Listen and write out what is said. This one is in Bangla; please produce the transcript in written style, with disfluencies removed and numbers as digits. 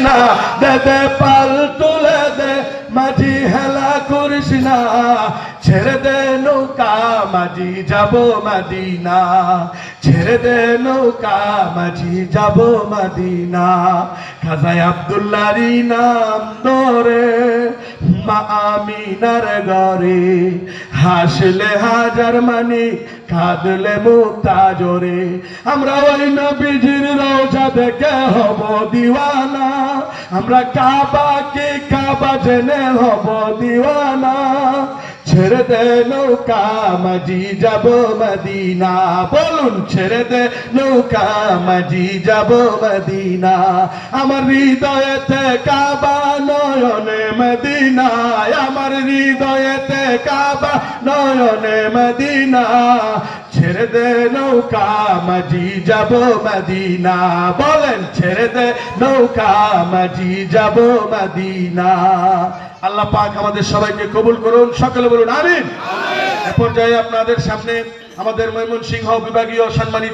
না দে দে পাল তুলে দে মাঝি হেলা করিস না ছেড়ে দে নৌকা মাঝি যাব মদিনা ছেড়ে দে নৌকা মাঝি যাব মদিনা খাজায় আব্দুল্লাহর নাম ধরে মা আমিনার ঘরে হাসলে হাজার মানি কাঁদলে মুক্তা জোরে আমরা ওই নবীজির রওজা দেখে হব দিওয়ানা আমরা কাবাকে কাবা জেনে হব দিওয়ানা ছেড়ে দে নৌকা মাঝি যাব মদিনা বলুন ছেড়ে দে নৌকা মাঝি যাব মদিনা আমার হৃদয়েতে কাবা নয়নে মদিনা আমার হৃদয়েতে কাবা নয়নে মদিনা ছেড়ে দে নৌকা মাঝি যাব মদিনা বলেন ছেড়ে দে নৌকা মাঝি যাব মদিনা আল্লাহ পাক আমাদের সবাইকে কবুল করুন সকলে বলুন আমিন। এ পর্যায়ে আপনাদের সামনে আমাদের ময়মনসিংহ বিভাগীয় সম্মানিত